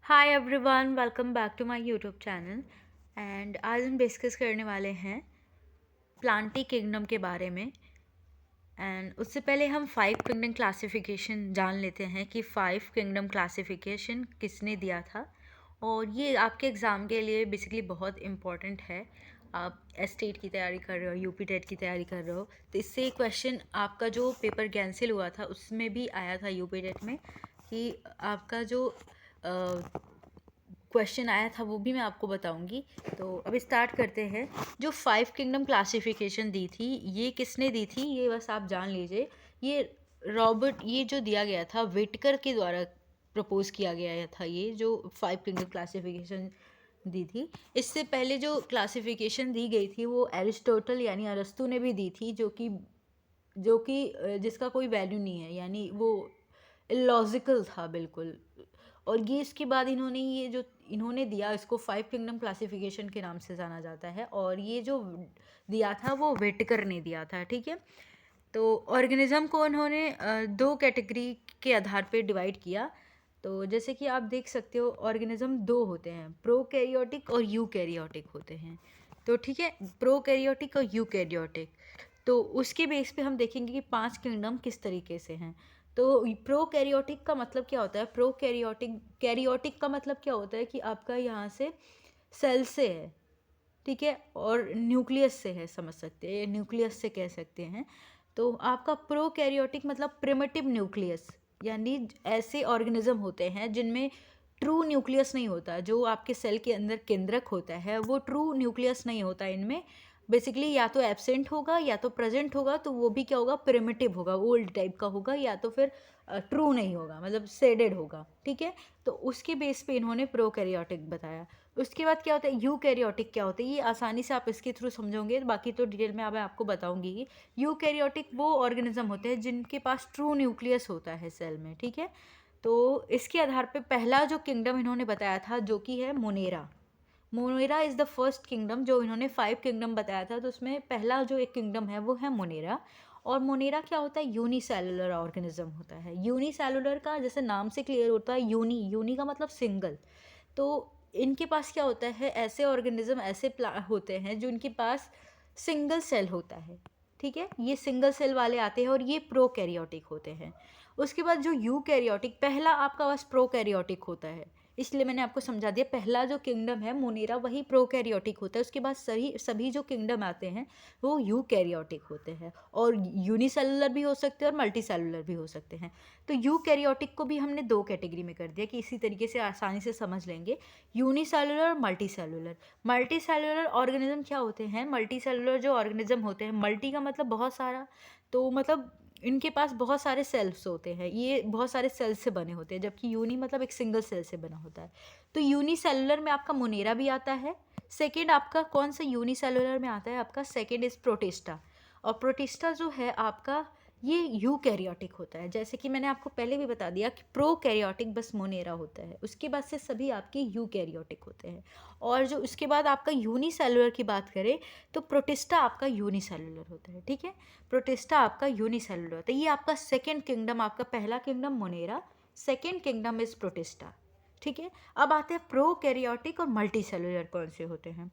Hi everyone, welcome back to my YouTube channel. And आज हम discuss करने वाले हैं प्लांटी किंगडम के बारे में। एंड उससे पहले हम 5 किंगडम क्लासिफिकेशन जान लेते हैं कि 5 किंगडम क्लासिफिकेशन किसने दिया था। और ये आपके एग्ज़ाम के लिए बेसिकली बहुत इम्पॉर्टेंट है। आप एस्टेट की तैयारी कर रहे हो, यूपी टेट की तैयारी कर रहे हो, तो इससे क्वेश्चन आपका जो पेपर कैंसिल हुआ था उसमें भी आया था यूपी टेट में कि आपका जो क्वेश्चन आया था वो भी मैं आपको बताऊंगी। तो अब स्टार्ट करते हैं। जो 5 किंगडम क्लासिफिकेशन दी थी ये किसने दी थी, ये बस आप जान लीजिए। ये ये जो दिया गया था विटकर के द्वारा प्रपोज किया गया था। ये जो 5 किंगडम क्लासिफिकेशन दी थी, इससे पहले जो क्लासिफिकेशन दी गई थी वो एरिस्टोटल यानी अरस्तु ने भी दी थी, जो कि जिसका कोई वैल्यू नहीं है, यानी वो इलॉजिकल था बिल्कुल। और ये इसके बाद इन्होंने दिया, इसको 5 किंगडम क्लासिफिकेशन के नाम से जाना जाता है। और ये जो दिया था वो विटकर ने दिया था, ठीक है। तो ऑर्गेनिज्म को उन्होंने दो कैटेगरी के आधार पे डिवाइड किया। तो जैसे कि आप देख सकते हो ऑर्गेनिज्म दो होते हैं, प्रोकैरियोटिक और यूकैरियोटिक होते हैं। तो ठीक है, प्रोकैरियोटिक और यूकैरियोटिक। तो उसके बेस पे हम देखेंगे कि 5 किंगडम किस तरीके से हैं। तो प्रोकैरियोटिक का मतलब क्या होता है, कैरियोटिक का मतलब क्या होता है कि आपका यहाँ से सेल से है, ठीक है, और न्यूक्लियस से है, समझ सकते हैं, न्यूक्लियस से कह सकते हैं। तो आपका प्रोकैरियोटिक मतलब प्रिमिटिव न्यूक्लियस, यानी ऐसे ऑर्गेनिज्म होते हैं जिनमें ट्रू न्यूक्लियस नहीं होता। जो आपके सेल के अंदर केंद्रक होता है वो ट्रू न्यूक्लियस नहीं होता इनमें। बेसिकली या तो एब्सेंट होगा या तो प्रेजेंट होगा, तो वो भी क्या होगा, प्रिमिटिव होगा, ओल्ड टाइप का होगा, या तो फिर ट्रू नहीं होगा, मतलब सेडेड होगा, ठीक है। तो उसके बेस पे इन्होंने प्रोकैरियोटिक बताया। उसके बाद क्या होता है यूकैरियोटिक, क्या होता है ये आसानी से आप इसके थ्रू समझोगे, बाकी तो डिटेल में अब आपको बताऊंगी कि यूकैरियोटिक वो ऑर्गेनिज्म होते हैं जिनके पास ट्रू न्यूक्लियस होता है सेल में, ठीक है। तो इसके आधार पे पहला जो किंगडम इन्होंने बताया था जो कि है Monera. Monera is the first kingdom. जो इन्होंने 5 किंगडम बताया था तो उसमें पहला जो एक किंगडम है वो है मोनेरा। और मोनेरा क्या होता है, यूनिसेलुलर ऑर्गेनिज्म होता है। यूनिसेलुलर का जैसे नाम से क्लियर होता है, यूनी का मतलब सिंगल। तो इनके पास क्या होता है, ऐसे ऑर्गेनिज्म ऐसे होते हैं जो इनके पास सिंगल सेल होता है, ठीक है। ये सिंगल सेल वाले आते हैं और ये प्रोकैरियोटिक होते हैं। उसके बाद जो यूकैरियोटिक, पहला आपका बस प्रोकैरियोटिक होता है, इसलिए मैंने आपको समझा दिया। पहला जो किंगडम है मोनेरा वही प्रोकैरियोटिक होता है। उसके बाद सभी जो किंगडम आते हैं वो यूकैरियोटिक होते हैं, और यूनिसेलुलर भी हो सकते हैं और मल्टीसेलुलर भी हो सकते हैं। तो यूकैरियोटिक को भी हमने दो कैटेगरी में कर दिया कि इसी तरीके से आसानी से समझ लेंगे, यूनिसेलुलर और मल्टीसेलुलर। मल्टीसेलुलर ऑर्गेनिज्म क्या होते हैं, मल्टीसेलुलर जो ऑर्गेनिज्म होते हैं, मल्टी का मतलब बहुत सारा, तो मतलब इनके पास बहुत सारे सेल्स होते हैं, ये बहुत सारे सेल्स से बने होते हैं, जबकि यूनी मतलब एक सिंगल सेल से बना होता है। तो यूनिसेलुलर में आपका मोनेरा भी आता है। सेकेंड आपका कौन सा यूनिसेलुलर में आता है, आपका सेकेंड इज प्रोटिस्टा। और प्रोटिस्टा जो है आपका ये यूकैरियोटिक होता है। जैसे कि मैंने आपको पहले भी बता दिया कि प्रोकैरियोटिक बस मोनेरा होता है, उसके बाद से सभी आपके यूकैरियोटिक होते हैं। और जो उसके बाद आपका यूनिसेलुलर की बात करें तो प्रोटिस्टा आपका यूनिसेलुलर होता है, ठीक है। प्रोटिस्टा आपका यूनिसेलुलर होता है। ये आपका सेकेंड किंगडम, आपका पहला kingdom Monera, second kingdom is protista, ठीक है। अब आते हैं प्रोकैरियोटिक और मल्टीसेलुलर कौन से होते हैं।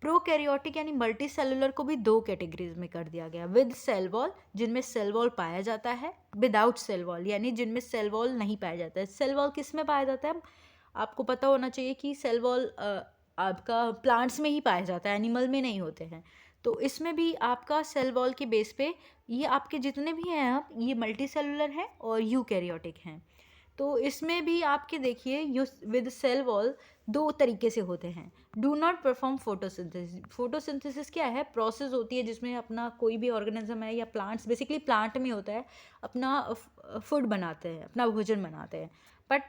प्रोकैरियोटिक यानी मल्टी सेलुलर को भी दो कैटेगरीज में कर दिया गया, विद सेल वॉल जिनमें सेल वॉल पाया जाता है, विदाउट सेल वॉल यानी जिनमें सेल वॉल नहीं पाया जाता है। सेल वॉल किस में पाया जाता है, आपको पता होना चाहिए कि सेल वॉल आपका प्लांट्स में ही पाया जाता है, एनिमल में नहीं होते हैं। तो इसमें भी आपका सेल वॉल के बेस पे ये आपके जितने भी हैं आप, ये मल्टी सेलुलर हैं और यूकैरियोटिक हैं। तो इसमें भी आपके देखिए यू विद सेल वॉल दो तरीके से होते हैं। Do not perform photosynthesis. Photosynthesis क्या है, प्रोसेस होती है जिसमें अपना कोई भी ऑर्गेनिज्म है या प्लांट्स, बेसिकली प्लांट में होता है, अपना फूड बनाते हैं, अपना भोजन बनाते हैं। बट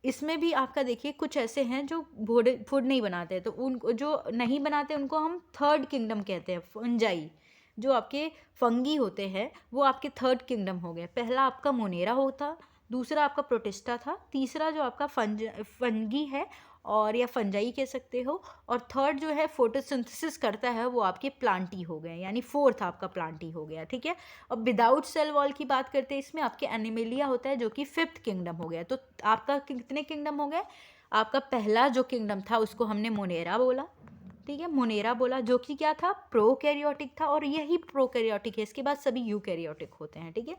इसमें भी आपका देखिए कुछ ऐसे हैं जो फूड नहीं बनाते हैं, तो उनको जो नहीं बनाते उनको हम थर्ड किंगडम कहते हैं, फंजाई। जो आपके फंगी होते हैं वो आपके थर्ड किंगडम हो गए। पहला आपका मोनेरा होता, दूसरा आपका प्रोटिस्टा था, तीसरा जो आपका फंगी है और या फंजाई कह सकते हो, और थर्ड जो है फोटोसिंथेसिस करता है वो आपके प्लांटी हो गए, यानी फोर्थ आपका प्लांटी हो गया, ठीक है। अब विदाउट सेल वॉल की बात करते हैं, इसमें आपके एनिमेलिया होता है जो कि फिफ्थ किंगडम हो गया। तो आपका कितने किंगडम हो गए? आपका पहला जो किंगडम था उसको हमने मोनेरा बोला, ठीक है, मोनेरा बोला, जो कि क्या था, प्रोकैरियोटिक था, और यही प्रोकैरियोटिक है। इसके बाद सभी यूकैरियोटिक होते हैं, ठीक है।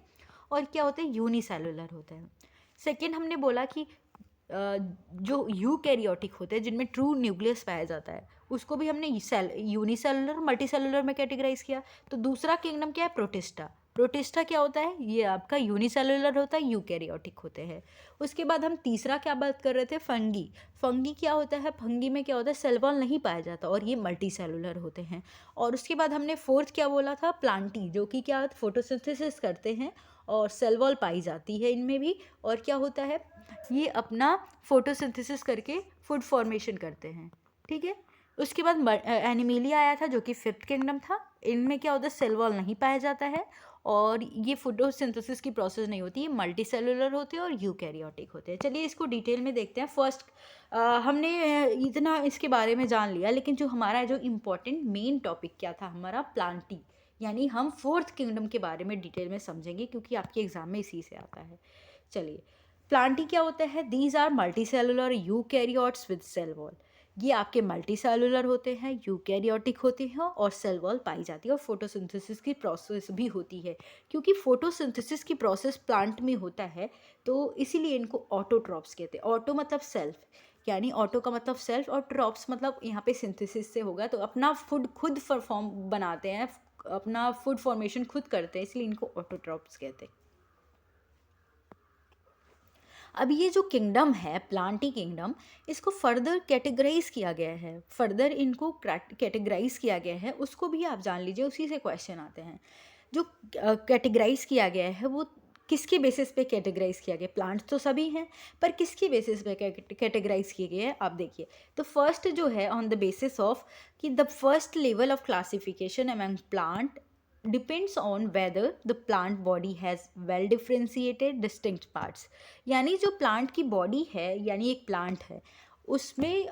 और क्या होते हैं? यूनिसेलुलर होते हैं। सेकेंड हमने बोला कि जो यूकैरियोटिक होते हैं जिनमें ट्रू न्यूक्लियस पाया जाता है उसको भी हमने यूनिसेलुलर मल्टीसेलुलर में कैटेगराइज किया। तो दूसरा किंगडम क्या है? प्रोटिस्टा। प्रोटिस्टा क्या होता है? ये आपका यूनिसेलुलर होता है, यूकैरियोटिक होते हैं। उसके बाद हम तीसरा क्या बात कर रहे थे? फंगी। फंगी क्या होता है? फंगी में क्या होता है? सेल वॉल नहीं पाया जाता और ये मल्टी सेलुलर होते हैं। और उसके बाद हमने फोर्थ क्या बोला था? प्लांटी, जो कि क्या फोटोसिंथेसिस करते हैं और सेल वॉल पाई जाती है इनमें भी। और क्या होता है? ये अपना फोटोसिंथेसिस करके फूड फॉर्मेशन करते हैं, ठीक है। उसके बाद एनिमेलिया आया था जो कि फिफ्थ किंगडम था। इनमें क्या होता है? सेल वॉल नहीं पाया जाता है और ये फोटोसिंथेसिस की प्रोसेस नहीं होती, ये मल्टी सेलुलर होते हैं और यूकैरियोटिक होते हैं। चलिए इसको डिटेल में देखते हैं। फर्स्ट हमने इतना इसके बारे में जान लिया, लेकिन जो हमारा जो इम्पोर्टेंट मेन टॉपिक क्या था हमारा? प्लांटी, यानी हम फोर्थ किंगडम के बारे में डिटेल में समझेंगे क्योंकि आपके एग्जाम में इसी से आता है। चलिए, प्लांटी क्या होता है? These are multi cellular eukaryotes with cell wall. ये आपके मल्टी सेलुलर होते हैं, यूकैरियोटिक होते हैं और सेल वॉल पाई जाती है और फोटोसिंथेसिस की प्रोसेस भी होती है। क्योंकि फोटोसिंथेसिस की प्रोसेस प्लांट में होता है तो इसीलिए इनको ऑटोट्रॉप्स कहते हैं। ऑटो मतलब सेल्फ, यानी ऑटो का मतलब सेल्फ और ट्रॉप्स मतलब यहाँ पे सिंथेसिस से होगा, तो अपना फूड खुद परफॉर्म बनाते हैं, अपना फूड फॉर्मेशन खुद करते हैं, इसलिए इनको ऑटोट्रॉप्स कहते हैं। अब ये जो किंगडम है प्लांटी किंगडम, इसको फर्दर कैटेगराइज किया गया है, फर्दर इनको कैटेगराइज किया गया है, उसको भी आप जान लीजिए, उसी से क्वेश्चन आते हैं। जो कैटेगराइज किया गया है वो किसके बेसिस पे कैटेगराइज किया गया? प्लांट्स तो सभी हैं, पर किसके बेसिस पे कैटेगराइज किए गए हैं आप देखिए। तो फर्स्ट जो है ऑन द बेसिस ऑफ कि the first level of classification among plant depends on whether the plant body has well differentiated distinct parts। यानी जो प्लांट की बॉडी है, यानी एक प्लांट है, उसमें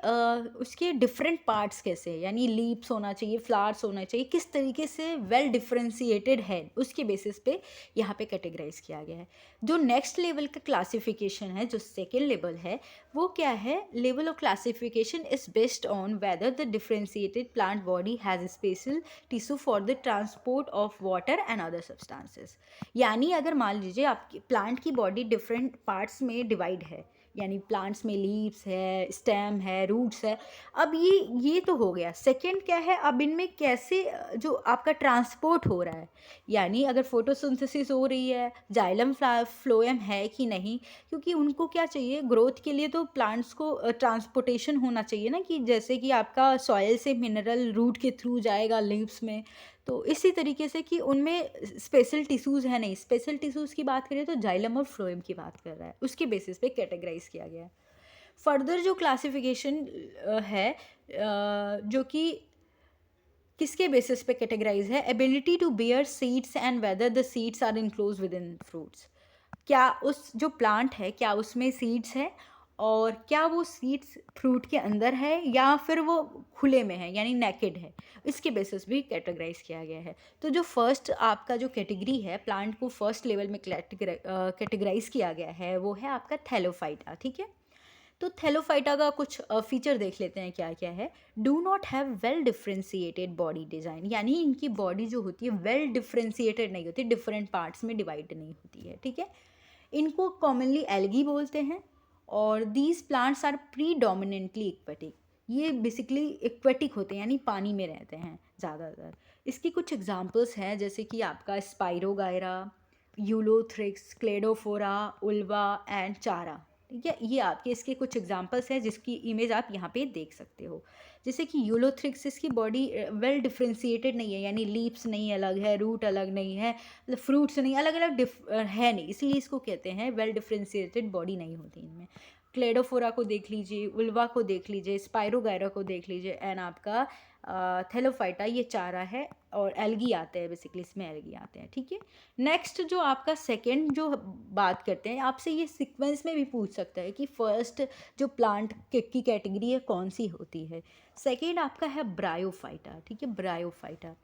उसके डिफरेंट पार्ट्स कैसे हैं, यानी लीव्स होना चाहिए, फ्लावर्स होना चाहिए, किस तरीके से वेल डिफरेंशिएटेड है, उसके बेसिस पे यहाँ पे कैटेगराइज किया गया है। जो नेक्स्ट लेवल का क्लासिफिकेशन है, जो सेकेंड लेवल है, वो क्या है? Level of classification is based on whether the differentiated plant body has special tissue for the transport of water and other substances. यानी अगर मान लीजिए आपकी प्लांट की बॉडी डिफरेंट पार्ट्स में डिवाइड है, यानी प्लांट्स में लीव्स है, स्टेम है, रूट्स है। अब ये तो हो गया। सेकंड क्या है? अब इनमें कैसे जो आपका ट्रांसपोर्ट हो रहा है, यानी अगर फोटोसिंथेसिस हो रही है, जाइलम फ्लोएम है कि नहीं, क्योंकि उनको क्या चाहिए ग्रोथ के लिए, तो प्लांट्स को ट्रांसपोर्टेशन होना चाहिए ना, कि जैसे कि आपका सॉइल से मिनरल रूट के थ्रू जाएगा लीव्स में, तो इसी तरीके से कि उनमें स्पेशल टिश्यूज़ है नहीं। स्पेशल टिश्यूज़ की बात करें तो जाइलम और फ्लोएम की बात कर रहा है, उसके बेसिस पे कैटेगराइज किया गया है। फर्दर जो क्लासिफिकेशन है जो कि किसके बेसिस पे कैटेगराइज है? Ability to bear seeds and whether the seeds are enclose within fruits. क्या उस जो प्लांट है क्या उसमें सीड्स है और क्या वो सीड्स फ्रूट के अंदर है या फिर वो खुले में है, यानी नेकेड है, इसके बेसिस भी कैटेगराइज किया गया है। तो जो फर्स्ट आपका जो कैटेगरी है प्लांट को फर्स्ट लेवल में कैटेगराइज किया गया है वो है आपका थैलोफाइटा, ठीक है। तो थैलोफाइटा का कुछ फीचर देख लेते हैं क्या क्या है। Do not have well differentiated body design, यानी इनकी बॉडी जो होती है वेल डिफ्रेंशिएटेड नहीं होती, डिफरेंट पार्ट्स में डिवाइड नहीं होती है, ठीक है। इनको कॉमनली एल्गी बोलते हैं और these plants are predominantly aquatic. ये बेसिकली एक्वेटिक होते हैं, यानी पानी में रहते हैं ज़्यादातर। इसकी कुछ एग्जांपल्स हैं जैसे कि आपका spirogyra, Ulothrix, Cladophora, uvula and चारा, ठीक है। ये आपके इसके कुछ एग्जांपल्स हैं जिसकी इमेज आप यहाँ पे देख सकते हो। जैसे कि यूलोथ्रिक्स की बॉडी वेल डिफ्रेंशिएटेड नहीं है, यानी लीव्स नहीं अलग है, रूट अलग नहीं है, फ्रूट्स नहीं अलग अलग है नहीं, इसलिए इसको कहते हैं वेल डिफ्रेंशिएटेड बॉडी नहीं होती इनमें। क्लेडोफोरा को देख लीजिए, उल्वा को देख लीजिए, स्पाइरोगायरा को देख लीजिए एंड आपका थैलोफाइटा, ये चारा है, और एल्गी आते हैं, बेसिकली इसमें एल्गी आते हैं, ठीक है। नेक्स्ट जो आपका सेकंड जो बात करते हैं, आपसे ये सीक्वेंस में भी पूछ सकता है कि फर्स्ट जो प्लांट की कैटेगरी है कौन सी होती है। सेकंड आपका है ब्रायोफाइटा, ठीक है, ब्रायोफाइटा।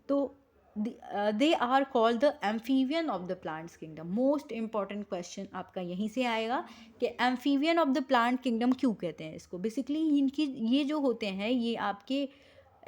तो they are called the amphibian of the plants kingdom. Most important question आपका यहीं से आएगा कि amphibian of the plant kingdom क्यों कहते हैं इसको। बेसिकली इनकी ये जो होते हैं, ये आपके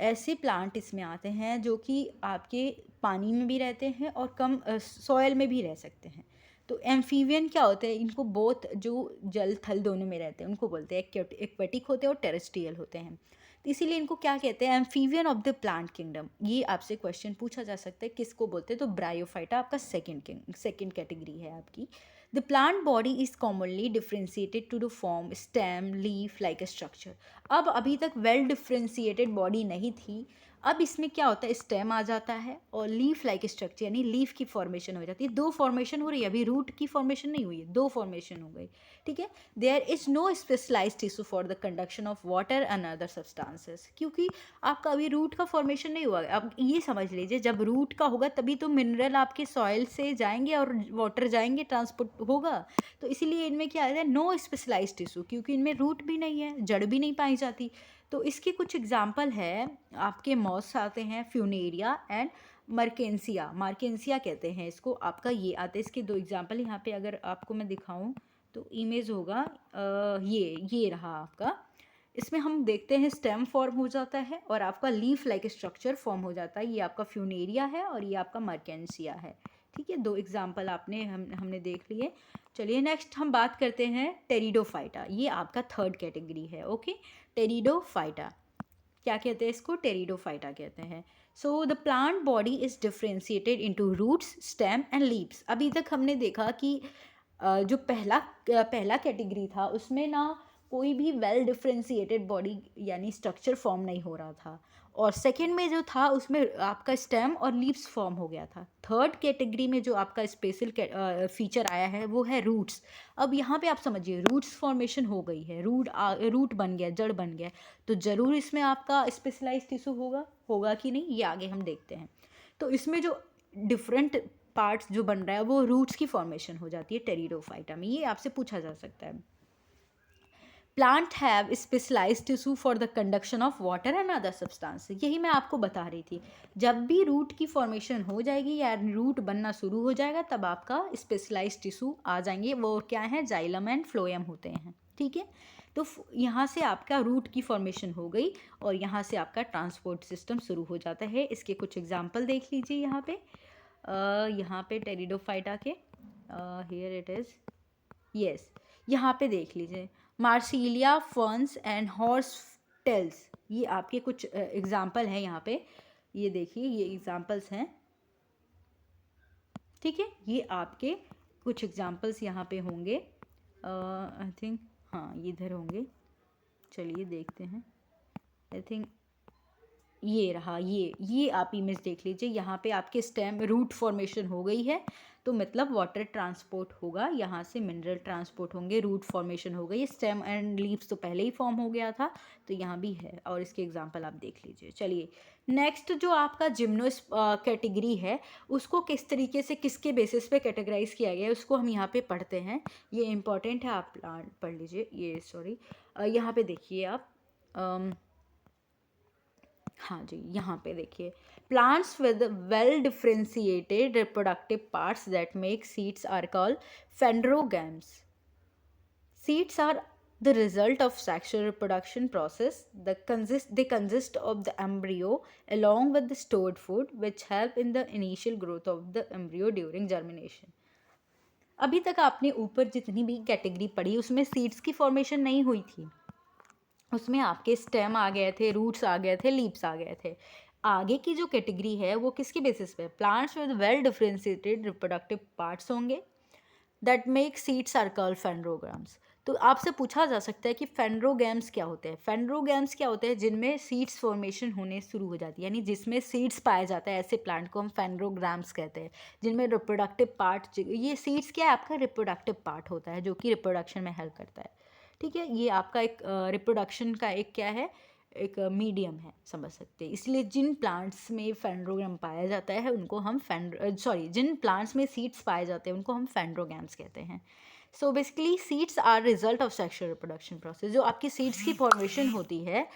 ऐसे प्लांट इसमें आते हैं जो कि आपके पानी में भी रहते हैं और कम सॉयल में भी रह सकते हैं। तो एम्फीवियन क्या होते हैं, इनको बोथ जो जल थल दोनों में रहते हैं उनको बोलते हैं, एक्वेटिक होते हैं और टेरेस्ट्रियल होते हैं। तो इसीलिए इनको क्या कहते हैं, amphibian of the plant kingdom. ये आपसे क्वेश्चन पूछा जा सकता है किसको बोलते हैं, तो ब्रायोफाइटा आपका सेकंड कैटेगरी है आपकी। The plant body is commonly differentiated to the form stem leaf like structure. अब अभी तक वेल डिफ्रेंशिएटेड बॉडी नहीं थी, अब इसमें क्या होता है, स्टेम आ जाता है और लीफ लाइक स्ट्रक्चर यानी लीफ की फॉर्मेशन हो जाती है। दो फॉर्मेशन हो रही है, अभी रूट की फॉर्मेशन नहीं हुई है, दो फॉर्मेशन हो गई, ठीक है। There is no specialized tissue for the conduction of water and other substances, क्योंकि आपका अभी रूट का फॉर्मेशन नहीं हुआ है। अब ये समझ लीजिए, जब रूट का होगा तभी तो मिनरल आपके सॉइल से जाएंगे और वाटर जाएंगे, ट्रांसपोर्ट होगा। तो इसीलिए इनमें क्या है, नो स्पेशलाइज्ड टिश्यू, क्योंकि इनमें रूट भी नहीं है, जड़ भी नहीं पाई जाती। तो इसके कुछ एग्जाम्पल है, आपके मॉस आते हैं, फ्यूनेरिया एंड मार्केंसिया। मार्केंसिया कहते हैं इसको, आपका ये आते हैं। इसके दो एग्जाम्पल यहाँ पे अगर आपको मैं दिखाऊं तो इमेज होगा, ये रहा आपका। इसमें हम देखते हैं स्टेम फॉर्म हो जाता है और आपका लीफ लाइक स्ट्रक्चर फॉर्म हो जाता है। ये आपका फ्यूनेरिया है और ये आपका मार्केंसिया है, ठीक है। दो एग्जाम्पल हमने देख लिए। चलिए नेक्स्ट हम बात करते हैं टेरिडोफाइटा। ये आपका थर्ड कैटेगरी है, ओके। टेरिडोफाइटा क्या कहते हैं इसको, टेरिडोफाइटा कहते हैं। So the plant body is differentiated into roots, stem and leaves. अभी तक हमने देखा कि जो पहला कैटेगरी था उसमें ना कोई भी वेल डिफ्रेंशिएटेड बॉडी यानी स्ट्रक्चर फॉर्म नहीं हो रहा था, और सेकंड में जो था उसमें आपका स्टेम और लीव्स फॉर्म हो गया था। थर्ड कैटेगरी में जो आपका स्पेशल फीचर आया है वो है रूट्स। अब यहाँ पे आप समझिए, रूट्स फॉर्मेशन हो गई है, रूट बन गया, जड़ बन गया, तो ज़रूर इसमें आपका स्पेशलाइज्ड टिश्यू होगा कि नहीं, ये आगे हम देखते हैं। तो इसमें जो डिफरेंट पार्ट्स जो बन रहा है वो रूट्स की फॉर्मेशन हो जाती है टेरिडोफाइटा में, ये आपसे पूछा जा सकता है। Plant have specialized tissue for the conduction of water and other substance. यही मैं आपको बता रही थी, जब भी रूट की फॉर्मेशन हो जाएगी या रूट बनना शुरू हो जाएगा तब आपका स्पेशलाइज्ड टिश्यू आ जाएंगे। वो क्या है, जाइलम एंड फ्लोएम होते हैं, ठीक है। तो यहाँ से आपका रूट की फॉर्मेशन हो गई और यहाँ से आपका ट्रांसपोर्ट सिस्टम शुरू हो जाता है। इसके कुछ एग्जाम्पल देख लीजिए यहाँ पे टेरिडोफाइटा के, हियर इट इज़, यस, यहाँ पे देख लीजिए, marsilea ferns and horse tails. ये आपके कुछ एग्जाम्पल हैं यहाँ पे, ये देखिए, ये एग्जाम्पल्स हैं, ठीक है। ये आपके कुछ एग्जाम्पल्स यहाँ पे होंगे, आई थिंक, हाँ ये इधर होंगे। चलिए देखते हैं, आई थिंक ये रहा, ये आप इमेज देख लीजिए। यहाँ पे आपके स्टेम रूट फॉर्मेशन हो गई है, तो मतलब वाटर ट्रांसपोर्ट होगा, यहाँ से मिनरल ट्रांसपोर्ट होंगे, रूट फॉर्मेशन हो गई। स्टेम एंड लीव्स तो पहले ही फॉर्म हो गया था, तो यहाँ भी है, और इसके एग्जांपल आप देख लीजिए। चलिए नेक्स्ट जो आपका जिम्नोस कैटेगरी है, उसको किस तरीके से किसके बेसिस पे कैटेगराइज किया गया है उसको हम यहाँ पे पढ़ते हैं। ये इंपॉर्टेंट है, आप पढ़ लीजिए। ये सॉरी, यहाँ पे देखिए आप, हाँ जी, यहाँ पे देखिए, plants with well differentiated reproductive parts that make seeds are called phanerogams. Seeds are the result of sexual reproduction process. They consist of the embryo along with the stored food which help in the initial growth of the embryo during germination. अभी तक आपने ऊपर जितनी भी category पढ़ी उसमें seeds की formation नहीं हुई थी, उसमें आपके स्टेम आ गए थे, रूट्स आ गए थे, लीव्स आ गए थे। आगे की जो कैटेगरी है वो किसके बेसिस पे, plants with well differentiated reproductive parts होंगे that make seeds are called phanerogams. तो आपसे पूछा जा सकता है कि फेंड्रोगैम्स क्या होते हैं। फेंड्रोगैम्स क्या होते हैं, जिनमें सीड्स फॉर्मेशन होने शुरू हो जाती है, यानी जिसमें सीड्स पाया जाता है, ऐसे प्लांट को हम फेंड्रोग्राम्स कहते हैं, जिनमें रिप्रोडक्टिव पार्ट, ये सीड्स क्या है, आपका रिप्रोडक्टिव पार्ट होता है जो कि रिप्रोडक्शन में हेल्प करता है, ठीक है। ये आपका एक रिप्रोडक्शन का एक क्या है, एक मीडियम है, समझ सकते हैं। इसलिए जिन प्लांट्स में फेंड्रोग्राम पाया जाता है उनको हम जिन प्लांट्स में सीड्स पाए जाते हैं उनको हम फेंड्रोग्राम्स कहते हैं। So basically seeds are result of sexual reproduction process. जो आपकी सीड्स की फॉर्मेशन होती है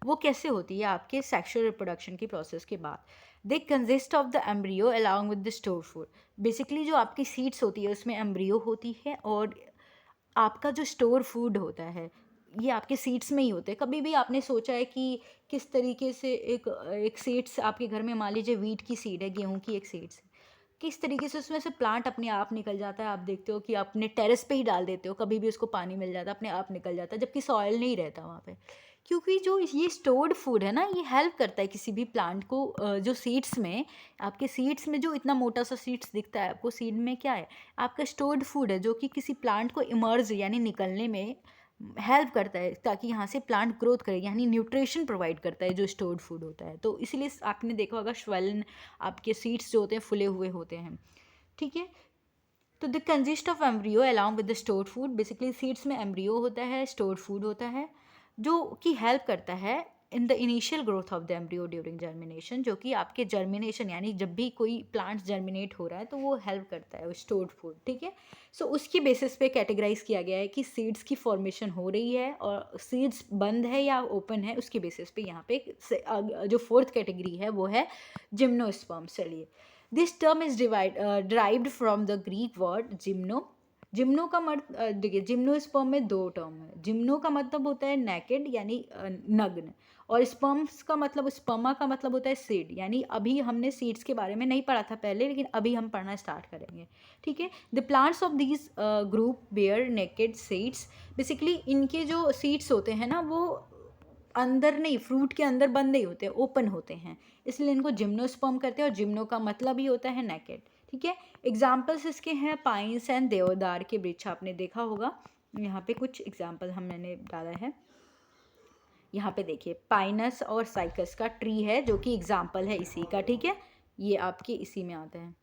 वो कैसे होती है? आपके सेक्सुअल रिप्रोडक्शन की प्रोसेस के बाद। They consist of the embryo along with the store food. Basically जो आपकी सीड्स होती है उसमें एम्ब्रियो होती है और आपका जो स्टोर फूड होता है ये आपके सीड्स में ही होते हैं। कभी भी आपने सोचा है कि किस तरीके से एक सीड्स आपके घर में, मान लीजिए वीट की सीड है, गेहूं की एक सीड्स है, किस तरीके से उसमें से प्लांट अपने आप निकल जाता है। आप देखते हो कि अपने टेरेस पे ही डाल देते हो, कभी भी उसको पानी मिल जाता है अपने आप निकल जाता है, जबकि सॉइल नहीं रहता वहाँ पे। क्योंकि जो ये स्टोर्ड फूड है ना, ये हेल्प करता है किसी भी प्लांट को। जो सीड्स में, आपके सीड्स में जो इतना मोटा सा सीड्स दिखता है आपको, सीड में क्या है? आपका स्टोर्ड फूड है जो कि किसी प्लांट को इमर्ज यानी निकलने में हेल्प करता है, ताकि यहाँ से प्लांट ग्रोथ करे, यानी न्यूट्रिशन प्रोवाइड करता है जो स्टोर्ड फूड होता है। तो इसलिए आपने देखा होगा श्वेलन आपके सीड्स जो होते हैं फुले हुए होते हैं, ठीक है। तो the consist of embryo along with the stored food. Basically seeds में एम्ब्रियो होता है, स्टोर्ड फूड होता है, जो कि हेल्प करता है in the initial growth of the embryo during germination. जो कि आपके जर्मिनेशन यानी जब भी कोई प्लांट जर्मिनेट हो रहा है तो वो हेल्प करता है, वो स्टोर्ड फूड, ठीक है। सो उसकी बेसिस पे कैटेगराइज किया गया है कि सीड्स की फॉर्मेशन हो रही है और सीड्स बंद है या ओपन है, उसकी बेसिस पे यहाँ पे जो फोर्थ कैटेगरी है वो है जिम्नोस्पर्म। चलिए, this term is derived from the Greek word gymno. Gymno का देखिए, जिम्नोस्पर्म में दो टर्म है। जिम्नो का मतलब होता है नेकेड यानी नग्न, और स्पर्म्स का मतलब, स्पर्मा का मतलब होता है सीड। यानी अभी हमने सीड्स के बारे में नहीं पढ़ा था पहले, लेकिन अभी हम पढ़ना स्टार्ट करेंगे, ठीक है। The plants of these group bear naked seeds. Basically इनके जो सीड्स होते हैं ना वो अंदर नहीं, फ्रूट के अंदर बंद नहीं होते, ओपन होते हैं, इसलिए इनको जिम्नोस्पर्म करते हैं। और जिम्नो का मतलब ही होता है नेकेड, ठीक है। एग्जाम्पल्स इसके हैं पाइन्स एंड देवदार के वृक्ष, आपने देखा होगा। यहाँ पे कुछ एग्जाम्पल मैंने डाला है, यहाँ पे देखिए पाइनस और साइकस का ट्री है जो कि एग्जाम्पल है इसी का, ठीक है। ये आपके इसी में आता है।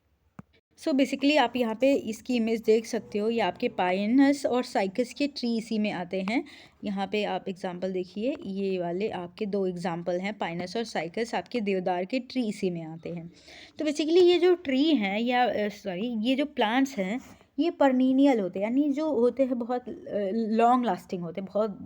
सो बेसिकली आप यहाँ पे इसकी इमेज देख सकते हो, ये आपके पाइनस और साइकस के ट्री इसी में आते हैं। यहाँ पे आप एग्जांपल देखिए, ये वाले आपके दो एग्जांपल हैं, पाइनस और साइकस, आपके देवदार के ट्री इसी में आते हैं। तो बेसिकली ये जो ट्री हैं या ये जो प्लांट्स हैं ये परनीनियल होते हैं, यानी जो होते हैं बहुत लॉन्ग लास्टिंग होते हैं, बहुत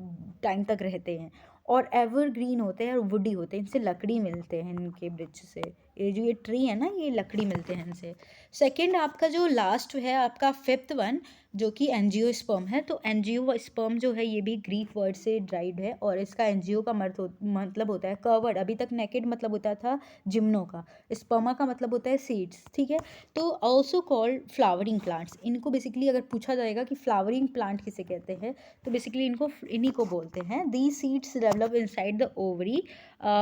टाइम तक रहते हैं, और एवरग्रीन होते हैं और वुडी होते हैं। इनसे लकड़ी मिलते हैं, इनके वृक्ष से, ये जो ये ट्री है ना ये लकड़ी मिलते हैं इनसे। सेकंड आपका जो लास्ट है, आपका फिफ्थ वन, जो कि एंजियोस्पर्म है। तो एंजियोस्पर्म जो है ये भी ग्रीक वर्ड से ड्राइव्ड है, और इसका एंजियो का मतलब होता है कवर्ड। अभी तक नेकेड मतलब होता था जिम्नो का, स्पर्मा का मतलब होता है सीड्स, ठीक है। तो ऑल्सो कॉल्ड फ्लावरिंग प्लांट्स। इनको बेसिकली अगर पूछा जाएगा कि फ्लावरिंग प्लांट किसे कहते हैं, तो बेसिकली इनको इन्हीं को बोलते हैं। The seeds develop inside the ovary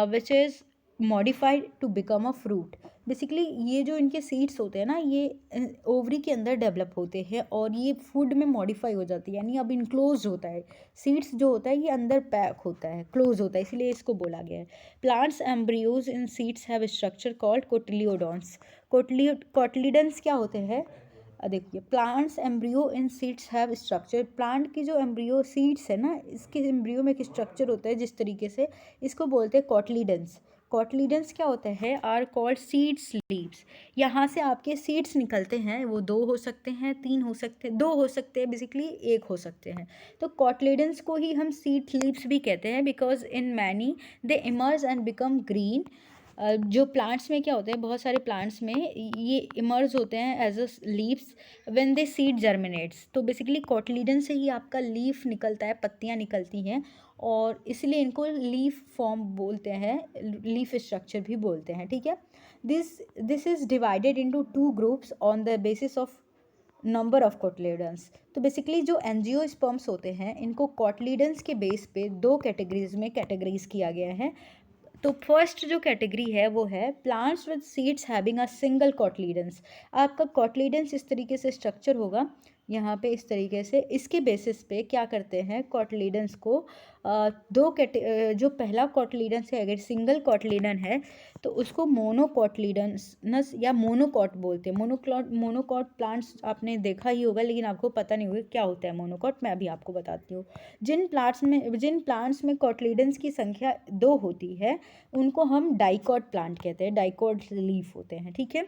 which is modified to become a fruit. Basically ये जो इनके सीड्स होते हैं ना ये ओवरी के अंदर डेवलप होते हैं और ये फूड में मॉडिफाई हो जाती है, यानी अब इनक्लोज होता है। सीड्स जो होता है ये अंदर पैक होता है, क्लोज होता है, इसलिए इसको बोला गया है। Plants embryos in seeds have structure called cotyledons. Cotyledons क्या होते हैं? देखिए, plants embryo in seeds have structure. Plant की जो एम्ब्रियो सीड्स है ना, इसके एम्ब्रियो में एक स्ट्रक्चर होता है जिस तरीके से, इसको बोलते हैं कोटिलिडन्स। कोटिलिडन्स क्या होता है? Are called seeds leaves. यहाँ से आपके सीड्स निकलते हैं, वो दो हो सकते हैं, तीन हो सकते हैं, दो हो सकते हैं, बेसिकली एक हो सकते हैं। तो कोटिलिडन्स को ही हम सीड लीव्स भी कहते हैं, because in many they emerge and become green. जो प्लांट्स में क्या होता है, बहुत सारे प्लांट्स में ये इमर्ज होते हैं as a leaves when they seed germinates. तो बेसिकली कोटिलिडन से ही आपका लीफ निकलता है, पत्तियाँ निकलती हैं, और इसलिए इनको लीफ फॉर्म बोलते हैं, लीफ स्ट्रक्चर भी बोलते हैं, ठीक है। This is divided into two groups on the basis of number of cotyledons. तो बेसिकली जो एंजियोस्पर्म्स होते हैं इनको कोटिलिडन्स के बेस पे दो कैटेगरीज में कैटेगराइज किया गया है। तो फर्स्ट जो कैटेगरी है वो है plants with seeds having a single cotyledons. आपका कोटिलिडन्स इस तरीके से स्ट्रक्चर होगा, यहाँ पे इस तरीके से इसके बेसिस पे क्या करते हैं, कॉटलीडन्स को जो पहला कॉटलीडन्स है अगर सिंगल कॉटलीडन है तो उसको मोनोकॉटलीडनस या मोनोकॉट बोलते हैं। मोनोकॉट प्लांट्स आपने देखा ही होगा, लेकिन आपको पता नहीं होगा क्या होता है मोनोकॉट। मैं अभी आपको बताती हूँ। जिन प्लांट्स में कॉटलीडन्स की संख्या 2 होती है उनको हम डाइकॉट प्लांट कहते हैं, डाइकॉट लीफ होते हैं, ठीक है।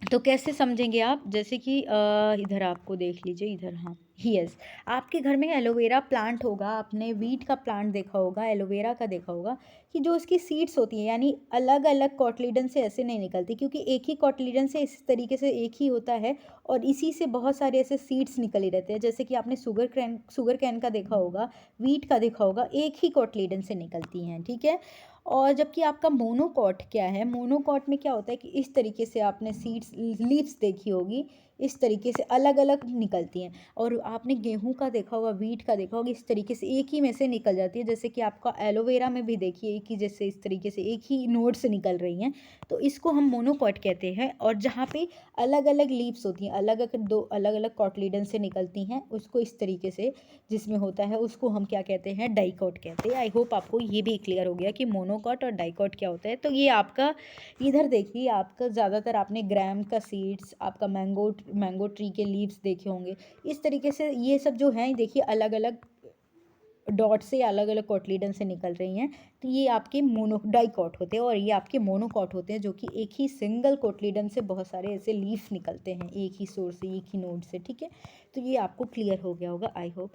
तो कैसे समझेंगे आप, जैसे कि इधर आपको देख लीजिए, इधर, हाँ, यस, आपके घर में एलोवेरा प्लांट होगा, आपने वीट का प्लांट देखा होगा, एलोवेरा का देखा होगा कि जो उसकी सीड्स होती हैं यानी अलग अलग कॉटलीडन से ऐसे नहीं निकलती, क्योंकि एक ही कॉटलीडन से इस तरीके से एक ही होता है और इसी से बहुत सारे ऐसे सीड्स निकले रहते हैं। जैसे कि आपने शुगर कैन का देखा होगा, वीट का देखा होगा, एक ही कॉटलीडन से निकलती हैं, ठीक है। और जबकि आपका मोनोकॉट क्या है, मोनोकॉट में क्या होता है कि इस तरीके से आपने सीड्स लीव्स देखी होगी, इस तरीके से अलग अलग निकलती हैं। और आपने गेहूं का देखा होगा, वीट का देखा होगा, इस तरीके से एक ही में से निकल जाती है। जैसे कि आपका एलोवेरा में भी देखिए एक ही जैसे इस तरीके से एक ही नोड से निकल रही हैं, तो इसको हम मोनोकॉट कहते हैं। और जहाँ पे अलग अलग लीव्स होती हैं, दो अलग अलग कॉटलीडन से निकलती हैं, उसको इस तरीके से जिसमें होता है उसको हम क्या कहते हैं, डाइकॉट कहते हैं। आई होप आपको ये भी क्लियर हो गया कि मोनोकॉट और डाइकॉट क्या होता है। तो ये आपका इधर देखिए, आपका ज़्यादातर आपने ग्राम का सीड्स, आपका मैंगो ट्री के लीव्स देखे होंगे। इस तरीके से ये सब जो हैं देखिए अलग अलग डॉट से अलग अलग कॉटलीडन से निकल रही हैं, तो ये आपके डाइकॉट होते हैं। और ये आपके मोनोकॉट होते हैं जो कि एक ही सिंगल कॉटलीडन से बहुत सारे ऐसे लीफ निकलते हैं, एक ही सोर्स से, एक ही नोड से, ठीक है। तो ये आपको क्लियर हो गया होगा, आई होप।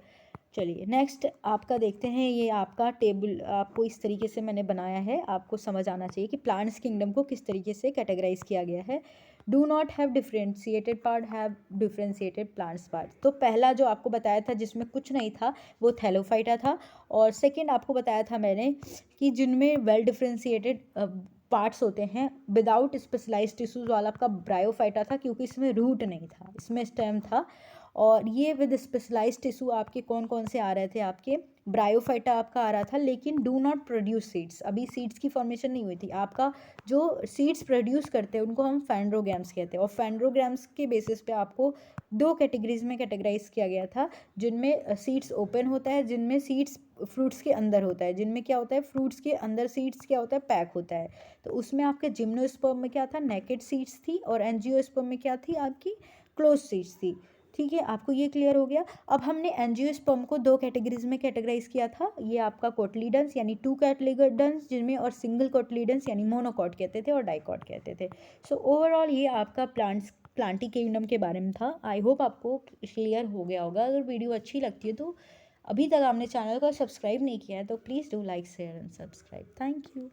चलिए नेक्स्ट आपका देखते हैं। ये आपका टेबल आपको इस तरीके से मैंने बनाया है, आपको समझ आना चाहिए कि प्लांट्स किंगडम को किस तरीके से कैटेगराइज किया गया है। Do not have differentiated part, have differentiated plants part. तो पहला जो आपको बताया था जिसमें कुछ नहीं था वो थैलोफाइटा था। और सेकंड आपको बताया था मैंने कि जिनमें वेल डिफ्रेंशिएटेड पार्ट्स होते हैं विदाउट स्पेशलाइज्ड टिश्यूज वाला आपका ब्रायोफाइटा था, क्योंकि इसमें रूट नहीं था, इसमें स्टेम था। और ये विद स्पेशलाइज्ड टिश्यू आपके कौन कौन से आ रहे थे, आपके ब्रायोफाइटा आपका आ रहा था, लेकिन डू नॉट प्रोड्यूस सीड्स, अभी सीड्स की फॉर्मेशन नहीं हुई थी। आपका जो सीड्स प्रोड्यूस करते हैं उनको हम फैंड्रोग्राम्स कहते हैं। और फैंड्रोग्राम्स के बेसिस पे आपको 2 कैटेगरीज में कैटेगराइज किया गया था, जिनमें सीड्स ओपन होता है, जिनमें सीड्स फ्रूट्स के अंदर होता है, जिनमें क्या होता है फ्रूट्स के अंदर सीड्स क्या होता है पैक होता है। तो उसमें आपके जिम्नोस्पर्म में क्या था, नेकेड सीड्स थी, और एंजियोस्पर्म में क्या थी, आपकी क्लोज सीड्स थी, ठीक है। आपको ये क्लियर हो गया। अब हमने एंजियोस्पर्म को 2 कैटेगरीज में कैटेगराइज किया था, ये आपका कोटलीडन्स यानी 2 कोटलीडन्स जिनमें, और सिंगल कोटलीडन्स यानी मोनोकॉट कहते थे और डाइकॉट कहते थे। सो ओवरऑल ये आपका प्लांटी किंगडम के बारे में था। आई होप आपको क्लियर हो गया होगा। अगर वीडियो अच्छी लगती है तो अभी तक आपने चैनल को सब्सक्राइब नहीं किया है तो please do like share and subscribe. Thank you.